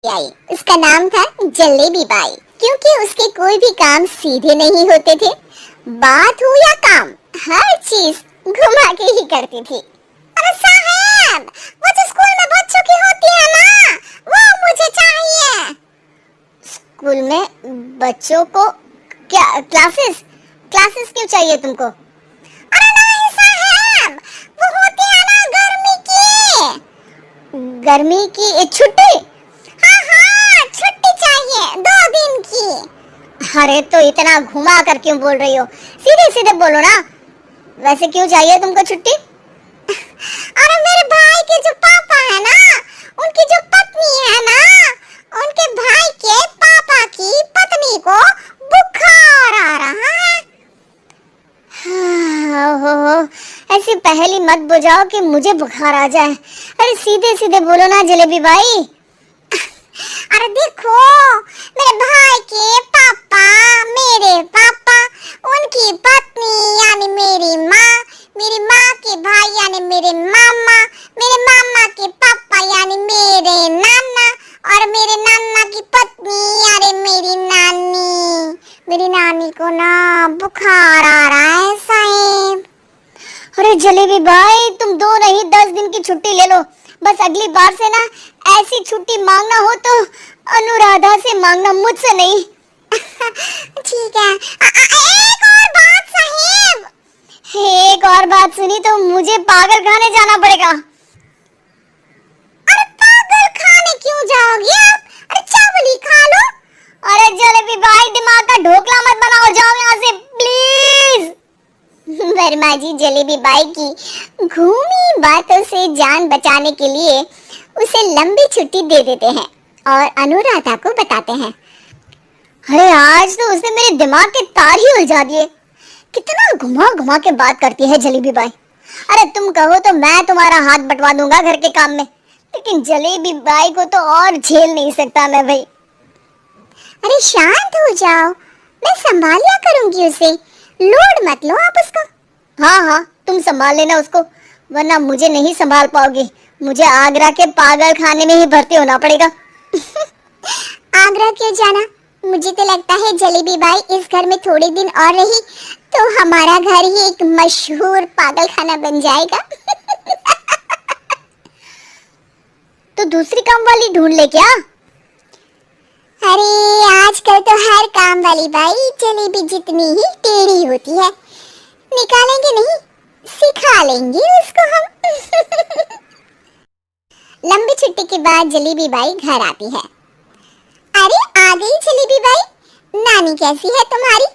आई। उसका नाम था जलेबी बाई, क्योंकि उसके कोई भी काम सीधे नहीं होते थे। बात हो या काम, हर चीज घुमा के ही करती थी। अरे साहब, वो जो स्कूल में बच्चों की होती है ना, वो मुझे चाहिए। स्कूल में बच्चों को क्या क्लासेस क्लासेस क्यों चाहिए तुमको? अरे नहीं साहब, वो होती है ना गर्मी की छुट्टी। हाँ हाँ, छुट्टी चाहिए 2 दिन की। अरे तो इतना घुमा कर क्यों बोल रही हो, सीधे सीधे बोलो ना। वैसे क्यों चाहिए तुमको छुट्टी? अरे मेरे भाई के जो पापा है ना, उनकी जो पत्नी है ना, उनके भाई के पापा की पत्नी को बुखार आ रहा है। ओहो, ऐसी पहेली मत बुझाओ कि मुझे बुखार आ जाए। अरे सीधे सीधे बोलो ना जलेबी भाई। अरे देखो, मेरे भाई के पापा, मेरे पापा, उनकी पत्नी यानी मेरी माँ के भाई यानी मेरे मामा के पापा यानी मेरे नाना, और मेरे नाना की पत्नी यानी मेरी नानी को ना बुखार आ रहा है साहब। अरे जलेबी भाई, तुम 2 नहीं 10 दिन की छुट्टी ले लो। बस अगली बार से ना ऐसी छुट्टी मांगना हो तो अनुराधा से मांगना, मुझसे नहीं। ठीक है। एक और बात साहिब। एक और बात सुनी तो मुझे पागल खाने जाना पड़ेगा। अरे पागल खाने क्यों जाओगे आप? अरे चावल ही खा लो। अरे जलेबी भाई, दिमाग का ढोकला मत बनाओ, जाओ यहाँ से प्लीज। वर्मा जी जलेबी बाई की घूमी बातों से जान बचाने के लिए उसे लंबी छुट्टी दे देते हैं और अनुराधा को बताते हैं। अरे आज तो उसने मेरे दिमाग के तार ही उलझा दिए। कितना घुमा घुमा के बात करती है जलेबी बाई। अरे तुम कहो तो मैं तुम्हारा हाथ बंटवा दूंगा घर के काम में, लेकिन जलेबी बाई को तो और झेल नहीं सकता मैं भाई। अरे शांत हो जाओ, मैं संभाल लिया करूंगी उसे, लोड मत लो आप उसको। हाँ हाँ, तुम संभाल लेना उसको, वरना मुझे नहीं संभाल पाओगी। मुझे आगरा के पागल खाने में ही भर्ती होना पड़ेगा। आगरा क्यों जाना? मुझे तो लगता है जलेबी बाई इस घर में थोड़े दिन और रही तो हमारा घर ही एक मशहूर पागल खाना बन जाएगा। तो दूसरी काम वाली ढूंढ ले क्या? अरे आजकल तो हर काम वाली बाई जलेबी जितनी ही टेढ़ी होती है। निकालेंगे नहीं, सिखा लेंगे उसको हम। लंबी छुट्टी के बाद जलेबी बाई घर आती है। अरे आ गई जलेबी बाई, नानी कैसी है तुम्हारी?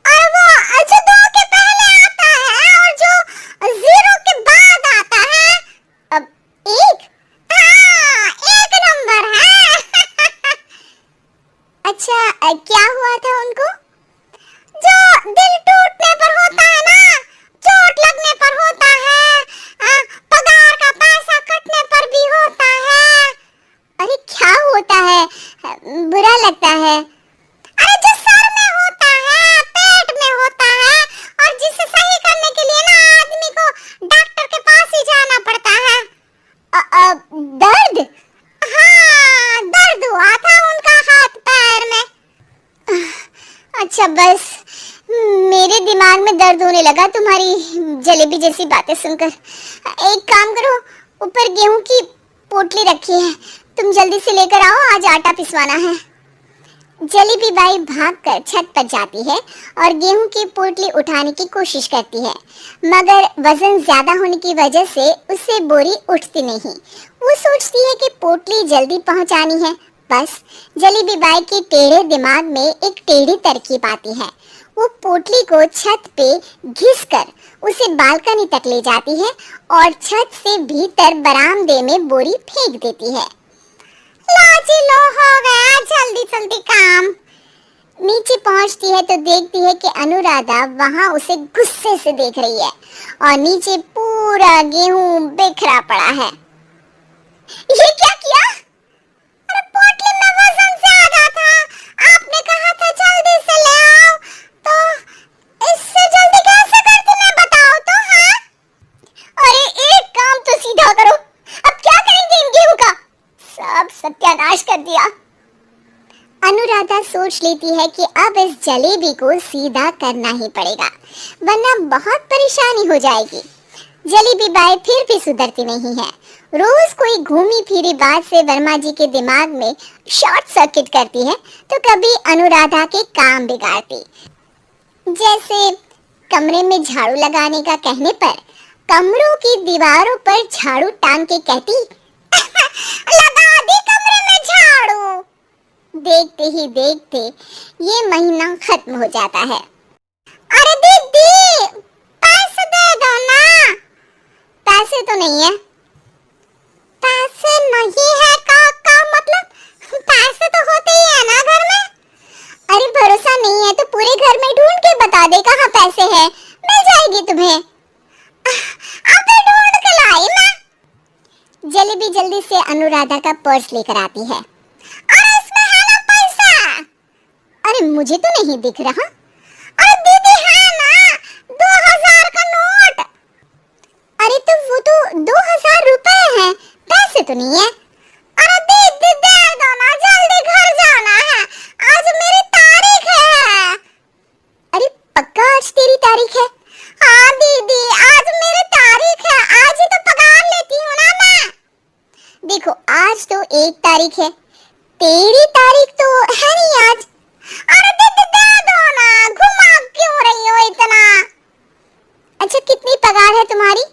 और वो जो 2 के पहले आता है और जो 0 के बाद आता है, अब 1, हाँ 1 नंबर है। अच्छा क्या हुआ था उनको? जो दिल टूटने पर होता है ना, चोट लगने पर होता है, पगार का पैसा कटने पर भी होता है। अरे क्या होता है? बुरा लगता है? अरे जो सर में होता है, पेट में होता है, और जिसे सही करने के लिए ना आदमी को डॉक्टर के पास ही जाना पड़ता है। दर्द? हाँ, दर्द हुआ था उनका हाथ पैर में। अच्छा बस, मेरे दिमाग में दर्द होने लगा तुम्हारी जलेबी जैसी बातें सुनकर। एक काम करो, ऊपर गेहूं की पोटली रखी है, तुम जल्दी से लेकर आओ, आज आटा पिसवाना है। जलेबी बाई भागकर छत पर जाती है और गेहूं की पोटली उठाने की कोशिश करती है, मगर वजन ज्यादा होने की वजह से उससे बोरी उठती नहीं। वो सोचती है कि पोटली जल्दी पहुंचानी है। बस जलेबी बाई के टेढ़े दिमाग में एक टेढ़ी तरकीब आती है। वो पोटली को छत पे घिसकर उसे बालकनी तक ले जाती है और छत से भीतर बरामदे में बोरी फेंक देती है। लाजी लो, हो गया जल्दी जल्दी काम। नीचे पहुंचती है तो देखती है कि अनुराधा वहां उसे गुस्से से देख रही है और नीचे पूरा गेहूं बिखरा पड़ा है। ये क्या किया? अरे पोटली में वजन ज्यादा था, आपने कहा था जल्दी से ले आओ, तो इससे जल्दी कैसे करती मैं बताओ तो। हाँ, अरे एक काम तो सीधा करो, अब क्या करेंगे इन गेहूं का? सब सत्यानाश कर दिया। अनुराधा सोच लेती है कि अब इस जलेबी को सीधा करना ही पड़ेगा, वरना बहुत परेशानी हो जाएगी। जलेबी बाई फिर भी सुधरती नहीं है। रोज कोई घूमी फिरी बात से वर्मा जी के दिमाग में शॉर्ट सर्किट करती है, तो कभी अनुराधा के काम बिगाड़ती। जैसे कमरे में झाड़ू लगाने का कहने पर कमरों की दीवारों पर झाड़ू टांग के कहती लगा दी कमरे में झाड़ू। देखते ही देखते ये महीना खत्म हो जाता है। अरे दीदी पैसे दे दो ना। पैसे तो नहीं है। पैसे नहीं है का मतलब पैसे तो होते ही है ना घर में। अरे भरोसा नहीं है तो पूरे घर में ढूंढ के बता दे कहाँ पैसे हैं, मिल जाएगी तुम्हें। अबे ढूंढ के लाई मैं। जलेबी जल्दी से अनुराधा का पर्स लेकर आती है। अरे इसमें है ना पैसा। अरे मुझे तो नहीं दिख रहा। अरे दीदी है ना 2000 का नोट। अरे तो वो तो 2000 रुपए हैं, पैसे तो नहीं है। अरे दीदी दे दो ना, जल्दी घर जाना है, आज मेरी तारीख है। अरे पक्का आज तेरी तारीख है? हाँ दीदी आज मेरी तारीख है, आज ही तो पगार लेती हूँ ना मैं। देखो आज तो 1 तारीख है, तेरी तारीख तो है नहीं आज। अरे दीदी दे दो ना, घुमा क्यों रही हो इतना? अच्छा कितनी पगार है तुम्हारी?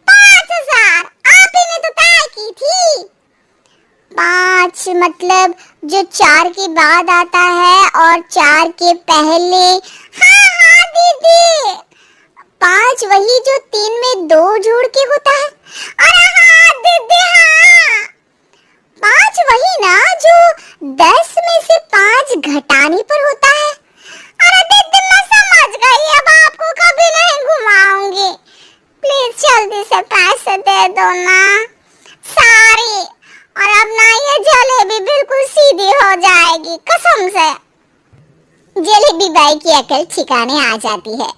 5000। आप ही ने तो तय की थी। 5 मतलब जो 4 के बाद आता है और 4 के पहले। हाँ हाँ दीदी 5 वही जो 3 में 2 जोड़ के होता है। अरे हाँ दीदी हाँ 5 वही ना जो 10 में से 5 घटाने पर होता है। अरे दीदी मैं समझ गई, अब आपको कभी नहीं घुमाऊंगी। प्लीज जल्दी से पैसे दे दो ना सारी, और अब ना ये जलेबी बिल्कुल सीधी हो जाएगी कसम से। जलेबी बाई की अकल ठिकाने आ जाती है।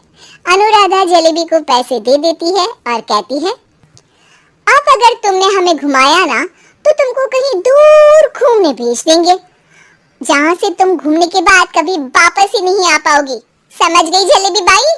अनुराधा जलेबी को पैसे दे देती है और कहती है अब अगर तुमने हमें घुमाया ना तो तुमको कहीं दूर घूमने भेज देंगे, जहाँ से तुम घूमने के बाद कभी वापस ही नहीं आ पाओगी। समझ गई जलेबी बाई?